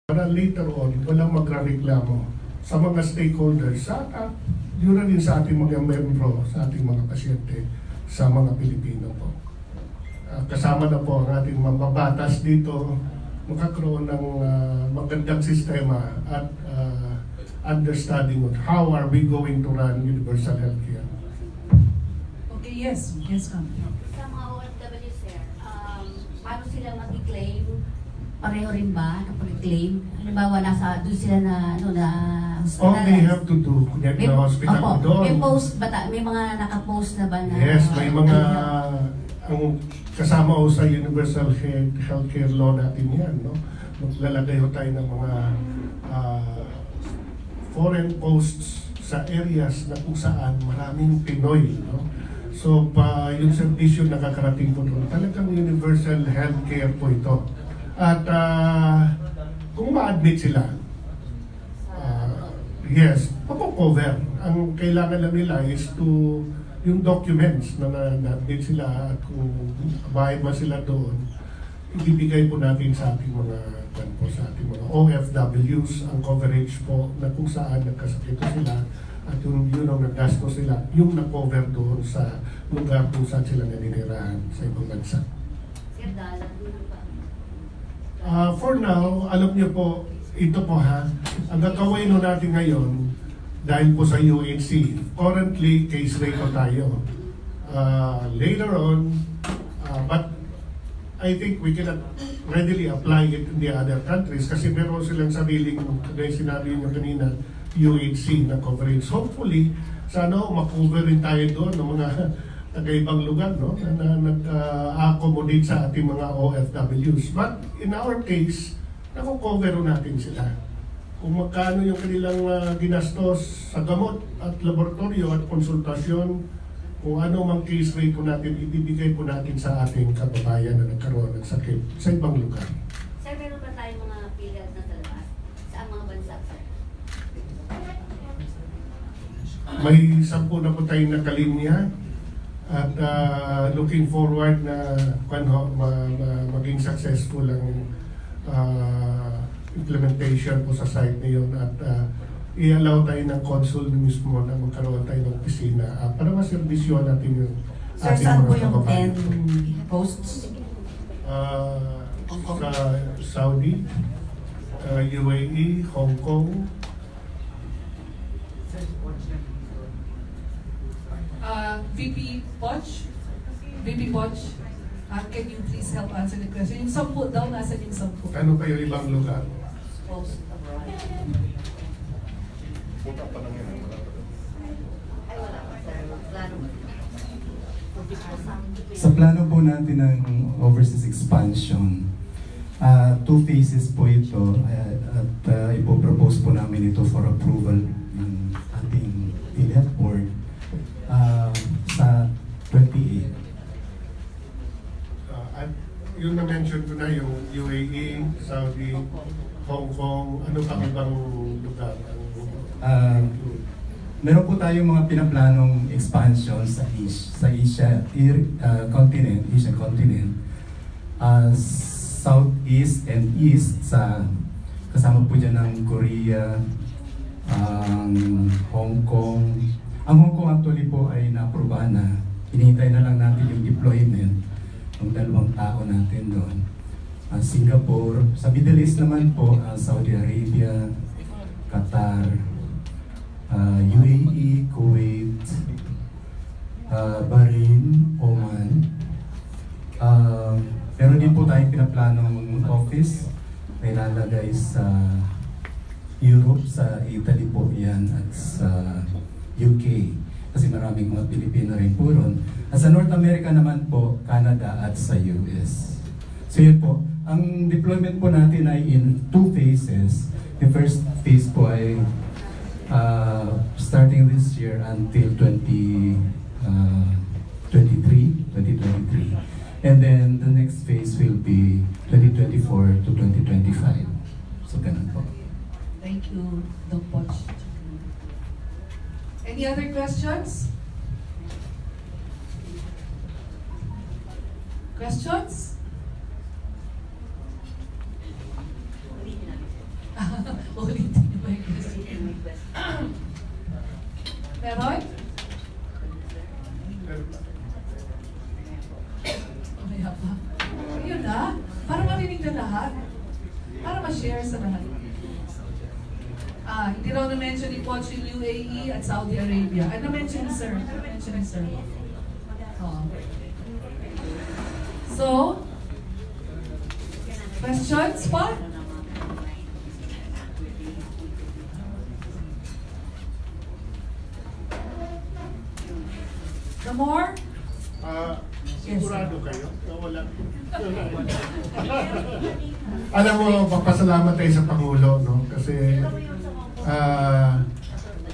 para later on, walang magrareklamo sa mga stakeholders, yun na rin sa ating mga membro, sa ating mga pasyente, sa mga Pilipino po. Kasama na po ang ating mga batas dito, makakaroon ng magandang sistema at understanding on how are we going to run universal healthcare. Okay, yes, ma'am. Sa mga OFW, sir, paano sila mag-claim? Pareho rin ba kapag claim? Halimbawa, doon sila na All they have to do, connect na hospital opo, doon. may mga nakapost na ba na? Yes, may mga, ang kasama ko sa universal healthcare law natin yan, no? Maglalagay ho tayo ng mga foreign posts sa areas na kung saan maraming Pinoy, no? So, yung servisyo nakakarating po doon, talagang universal healthcare po ito. At kung ma-admit sila, yes, mapo-cover. Ang kailangan lang nila is to yung documents na na-admit sila at kung bayad man sila doon, ibibigay po natin sa ating mga sa ating mga OFWs ang coverage po na kung saan nagkasakit sila at yung ang naggasto sila, yung na-cover doon sa lugar kung saan sila naninirahan sa ibang bansa. For now, alam niyo po, ito po ha, ang gagawin natin ngayon, dahil po sa UHC, currently case rate po tayo. Later on, but I think we cannot readily apply it in the other countries kasi meron silang sariling, kagaya sinabi niyo kanina, UHC na coverage. Hopefully, sana makover rin tayo doon ng mga taga-ibang lugar, no? Na nag-accommodate sa ating mga OFWs. But in our case, nakukover natin sila. Kung magkano yung kanilang ginastos sa gamot at laboratorio at konsultasyon, kung ano mang case rate po natin, ibibigay po natin sa ating kababayan na nagkaroon ng sakit sa ibang lugar. Sir, meron ba tayong mga PhilHealth na sa labas? Sa mga bansa, sir? May 10 na po tayong nakalinya at looking forward na maging successful ang implementation po sa site ngayon at i-allow tayo ng consul mismo na magkaroon tayo ng opisina para maservisyon natin yung Sir, ating saan po mga yung kababayan. 10 posts? Sa Saudi, UAE, Hong Kong. VP Poch, can you please help answer the question? Yung 10 daw, nasa yung 10? Ano pa yung ibang lugar? Post abroad. Punta pa lang yan. Ay, wala pa, sir. Plano mo. Sa plano po natin ng overseas expansion, 2 phases po ito at ipopropose po namin ito for approval ng ating PhilHealth Board sa 28. At yung na-mention ko na yung UAE, Saudi, Hong Kong, ano pa ibang lugar? Meron po tayong mga pinaplanong expansion sa Asia continent, Asian continent, Southeast and East, kasama po dyan ng Korea, Hong Kong. Ang Hong Kong actually po ay na-aprobahan na. Hinihintay na lang natin yung deployment ng 2 tao natin doon. Singapore, sa Middle East naman po, Saudi Arabia, Qatar, UAE, Kuwait, Bahrain, Oman. Meron din po tayong pinaplanong office na ilalagay sa Europe, sa Italy po yan, at sa UK. Kasi maraming mga Pilipino rin po ron. At sa North America naman po, Canada at sa US. So yun po, ang deployment po natin ay in 2 phases. The first phase po ay starting this year until 2023. And then the next phase will be 2024 to 2025. So ganun po. Thank you, Doc Poch. Any other questions? Questions? Ulitin niyo ba yung question? Meron? Mamaya pa. Ayun na. Para marinig na lahat. Para ma-share sa lahat. Hindi raw na-mention ni Coach yung UAE at Saudi Arabia. Ano na-mention ni Sir? Ano na-mention ni Sir? Oh. So, questions pa? No more? Sigurado kayo? Wala. Alam mo, papasalamat tayo sa Pangulo, no? Kasi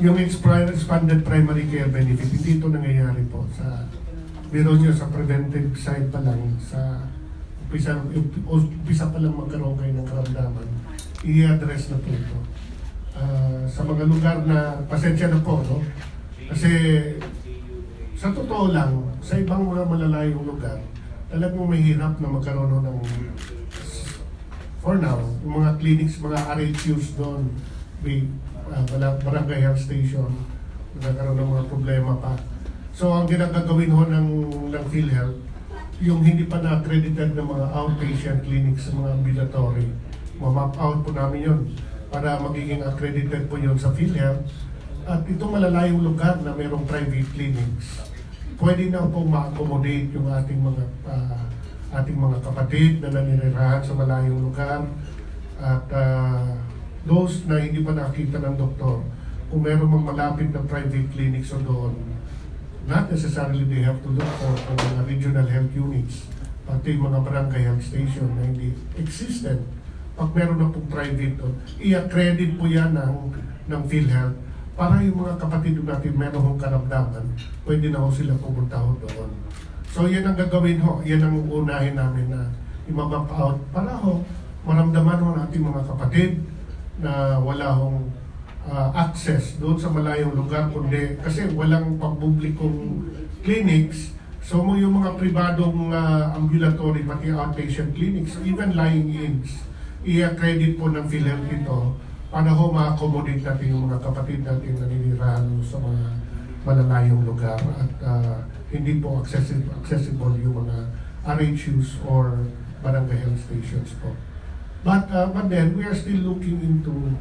yung expanded primary care benefit, hindi ito nangyayari po sa biro nyo sa preventive side pa lang, sa umpisa pa lang magkaroon kayo ng karamdaman, i-address na po ito. Sa mga lugar na, pasensya na po, no? Kasi sa totoo lang, sa ibang mga malalayong lugar, talagang mahirap na magkaroon ng, for now, yung mga clinics, mga RHUs doon, barangay health station, nagkakaroon ng mga problema pa. So ang ginagagawin ho ng PhilHealth, yung hindi pa na-accredited ng mga outpatient clinics sa mga ambulatory, ma-map out po namin yun para magiging accredited po yun sa PhilHealth. At itong malalayong lugar na mayroong private clinics, pwede na po ma-accommodate yung ating mga kapatid na naninirahan sa malayong lugar at those na hindi pa nakita ng doktor, kung meron mang malapit na private clinics o doon, not necessarily they have to look for mga regional health units, pati mga barangay health station na hindi existent. Pag meron na pong private doon, i-accredit po yan ng PhilHealth para yung mga kapatid natin meron hong karamdaman, pwede na ho sila pumunta ho doon. So yan ang gagawin ho, yan ang unahin namin na i-map out para ho maramdaman ho natin mga kapatid na wala hong access doon sa malayong lugar, kundi kasi walang pampublikong clinics. So yung mga pribadong ambulatory, pati outpatient clinics, even lying-ins, i-accredit po ng PhilHealth ito para ho ma-accommodate natin yung mga kapatid natin na ninirahan sa mga malalayong lugar at hindi po accessible yung mga RHUs or barangay health stations po. But then we are still looking into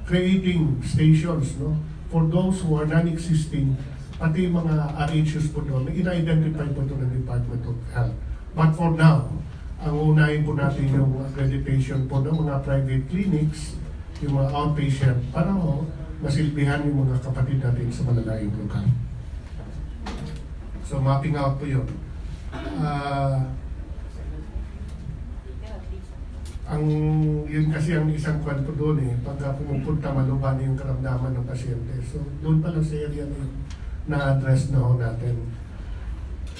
creating stations, no, for those who are non-existing, pati mga RHUs po doon, ina-identify po ito ng Department of Health. But for now, ang unahin po natin yung accreditation po ng mga private clinics, yung mga outpatient, para ho, masilbihan yung mga kapatid natin sa malalayong lugar. So mapping out po yun. Yun kasi ang isang kwento doon pagka pumupunta maluban yung karamdaman ng pasyente. So doon pa lang sa area na yun, na-address na ho natin.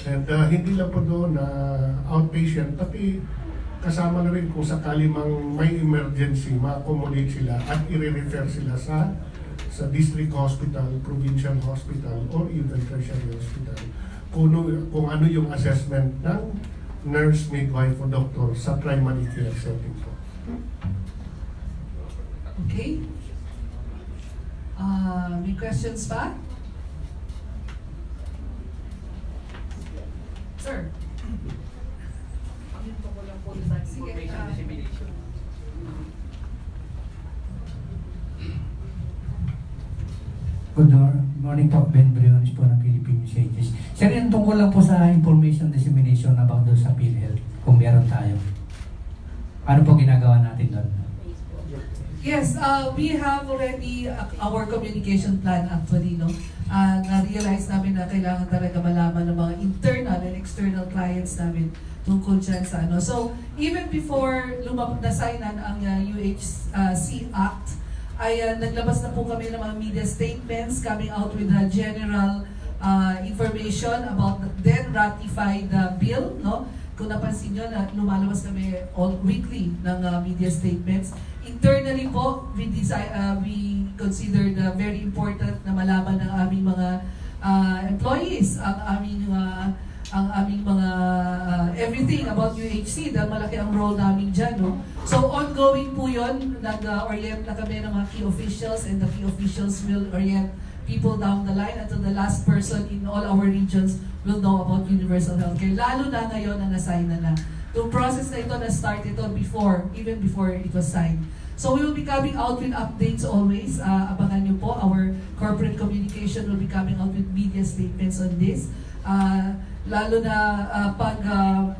And hindi lang po doon na outpatient, pati kasama na rin kung sakali mang may emergency, ma-accommodate sila at i-refer sila sa district hospital, provincial hospital, or even tertiary hospital. Kung ano yung assessment ng nurse, midwife, o doctor sa primary care setting po. Okay. May questions pa? Sir. Sige. Good morning po, Ben Briones po ng Philippine Messages. Sir, yung tungkol lang po sa information dissemination about doon sa PhilHealth, kung meron tayo. Ano po ginagawa natin doon? Yes, we have already our communication plan actually, no? Na-realize namin na kailangan talaga malaman ng mga internal and external clients namin tungkol dyan sa ano. So, even before na-signan ang UHC Act, ay naglabas na po kami ng mga media statements coming out with general information about the then ratified bill, no? Kung napansin nyo na lumalabas kami all weekly ng media statements. Internally po, we considered very important na malaman ng aming mga employees ang aming ang aming mga everything about UHC dahil malaki ang role namin dyan. No? So ongoing po yun, nag-orient na kami ng mga key officials and the key officials will orient people down the line until the last person in all our regions will know about universal healthcare. Lalo na ngayon na na-sign na. Yung process na ito na-start ito even before it was signed. So we will be coming out with updates always. Abangan nyo po, our corporate communication will be coming out with media statements on this. Lalo na pag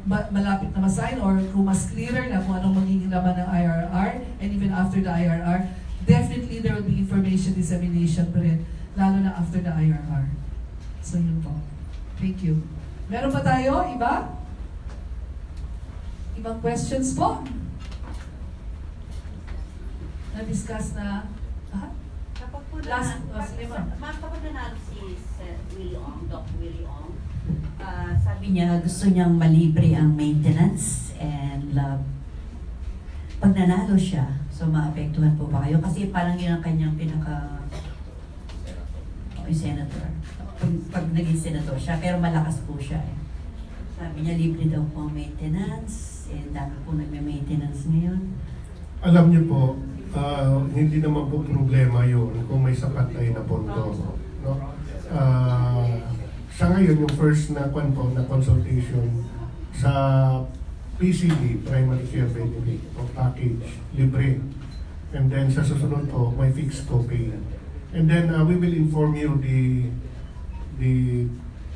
malapit na ma-sign or kung mas clearer na kung anong magiging laman ng IRR and even after the IRR, definitely there will be information dissemination pa rin, lalo na after the IRR. So yun po. Thank you. Meron pa tayo? Iba? Ibang questions po? Na-discuss na? Kapag po Last, sige ma'am. kapag nanalo si Sir Willie Ong, Doc Willie Ong, sabi niya gusto niyang malibre ang maintenance and pag nanalo siya, so maapektuhan po ba kayo? Kasi parang yun ang kanyang yung senator. Pag naging senator siya, pero malakas po siya eh. Sabi niya libre daw po ang maintenance and dami po nagme-maintenance ngayon. Alam niyo po, hindi naman po problema yun kung may sapat tayo na pondo. No? Sa ngayon, yung first na consultation sa PCB, Primary Care Benefit o package, libre. And then sa susunod po, may fixed copay. And then we will inform you the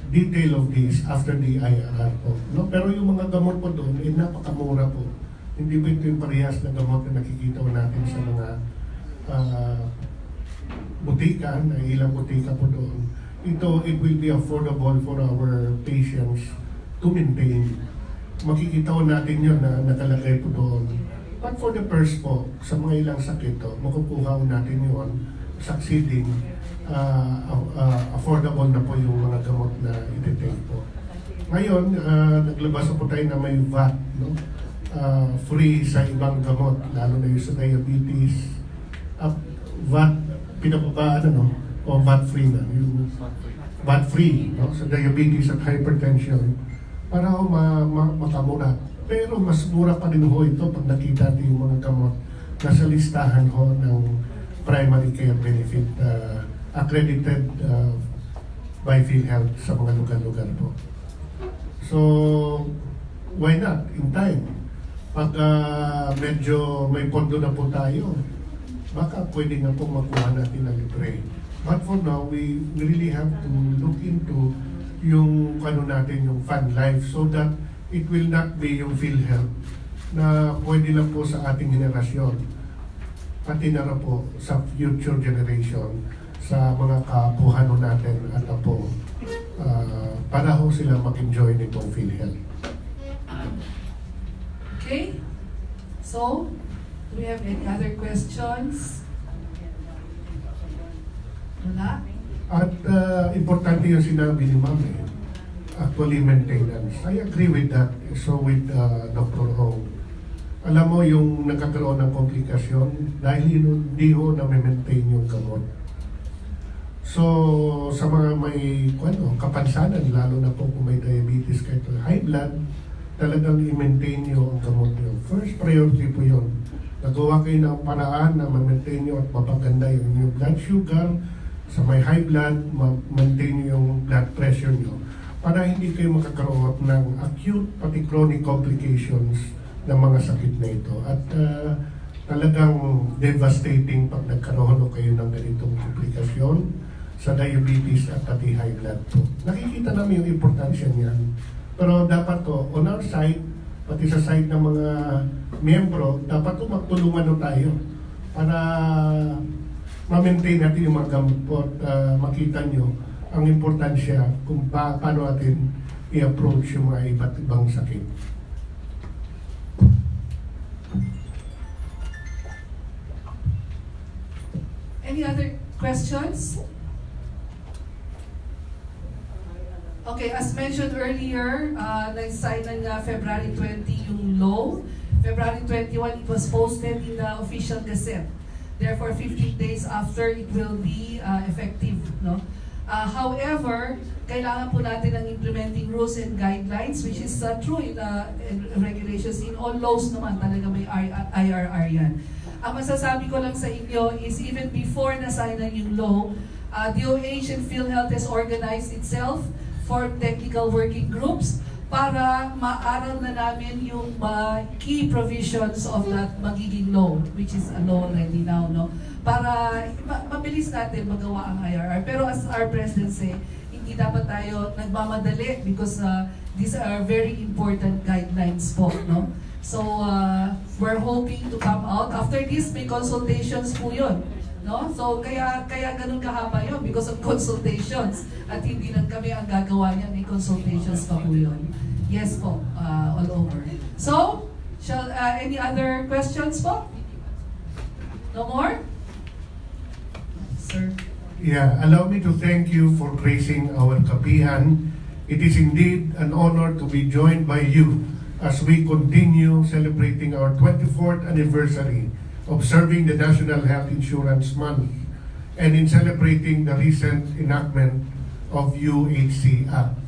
detail of this after the IRR po. No? Pero yung mga gamot po doon, napakamura po. Hindi ba ito yung parehas na gamot na nakikita natin sa mga butika, na ilang butika po doon. It will be affordable for our patients to maintain. Makikita natin yun na nakalagay po doon. But for the first po, sa mga ilang sakit to, makukuha natin yun, succeeding, affordable na po yung mga gamot na iti-take po. Ngayon, naglabas po tayo na may VAT, no? Free sa ibang gamot, lalo na yung sa diabetes. VAT, pinababaan o VAT free na, yung VAT free, no? Sa diabetes at hypertension, para makamura. Pero mas mura pa rin ho ito pag nakita natin yung mga gamot na sa listahan ho ng primary care benefit accredited by PhilHealth sa mga lugar-lugar po. So, why not? In time. Pag medyo may pondo na po tayo, baka pwede nga po makuha natin na libre. But for now, we really have to look into yung natin, yung fund life, so that it will not be yung PhilHealth na pwede lang po sa ating henerasyon, pati na rin po sa future generation, sa mga kapuhano natin at po, para ho sila mag-enjoy nitong PhilHealth. Okay? So, do we have any other questions? Wala? At importante yung sinabi ni Ma'am, actually maintenance. I agree with that. So with Dr. Hong, alam mo yung nagkakaroon ng komplikasyon dahil hindi ho na-maintain yung gamot. So sa mga may kapansanan, lalo na po kung may diabetes kahit high blood, talagang i-maintain nyo ang gamot nyo. First priority po yun. Nagawa kayo ng paraan na ma-maintain nyo at mapaganda yung blood sugar. Sa may high blood, ma-maintain nyo yung blood pressure nyo para hindi kayo makakaroon ng acute pati chronic complications ng mga sakit na ito. At talagang devastating pag nagkaroon kayo ng ganitong komplikasyon sa diabetes at pati high blood po. Nakikita namin yung importansya niyan. Pero dapat to, on our side, pati sa side ng mga miyembro, dapat to magtulungan tayo para ma-maintain natin yung mga gamot po at makita nyo ang importansya kung paano natin i-approach yung mga iba't ibang sakit. Any other questions? Okay, as mentioned earlier, nag-sign ng February 20 yung law. February 21, it was posted in the official gazette. Therefore, 15 days after, it will be effective. No? However, kailangan po natin ng implementing rules and guidelines, which is true in regulations. In all laws naman talaga may IRR yan. Ang masasabi ko lang sa inyo is even before na-sign yung law, DOH and PhilHealth has organized itself for technical working groups para maaral na namin yung key provisions of that magiging law, which is a law already now, no? Para mabilis natin magawa ang IRR. Pero as our President say, hindi dapat tayo nagmamadali because these are very important guidelines po, no? So, we're hoping to come out. After this, may consultations po yun. No? So, kaya ganun kahaba yun because of consultations. At hindi lang kami ang gagawa niyan, may consultations pa po yun. Yes po, all over. So, any other questions po? No more? Sir? Yeah, allow me to thank you for gracing our kapihan. It is indeed an honor to be joined by you as we continue celebrating our 24th anniversary observing the National Health Insurance Month and in celebrating the recent enactment of UHC Act.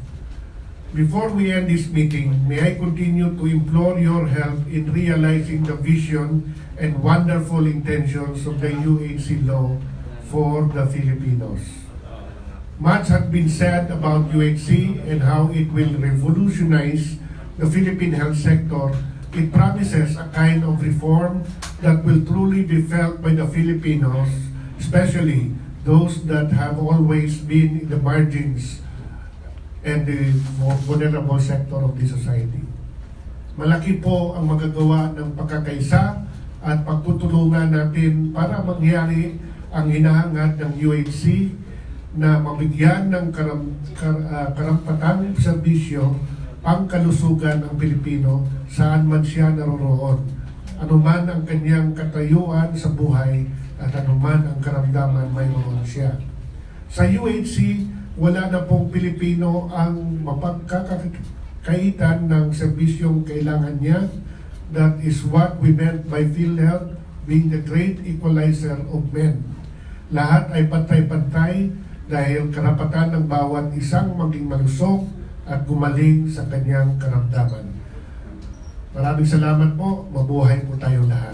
Before we end this meeting, may I continue to implore your help in realizing the vision and wonderful intentions of the UHC law for the Filipinos. Much has been said about UHC and how it will revolutionize the Philippine health sector. It promises a kind of reform that will truly be felt by the Filipinos, especially those that have always been in the margins and the vulnerable sector of the society. Malaki po ang magagawa ng pagkakaisa at pagtutulungan natin para mangyari ang hinahangad ng UHC na mabigyan ng karampatang serbisyo pangkalusugan ng Pilipino saan man siya naroroon, anuman ang kanyang katayuan sa buhay at anuman ang karamdaman mayroon siya. Sa UHC, wala na pong Pilipino ang mapagkakaitan ng serbisyong kailangan niya. That is what we meant by PhilHealth being the great equalizer of men. Lahat ay pantay-pantay dahil karapatan ng bawat isang maging malusog at gumaling sa kanyang karamdaman. Maraming salamat po. Mabuhay po tayong lahat.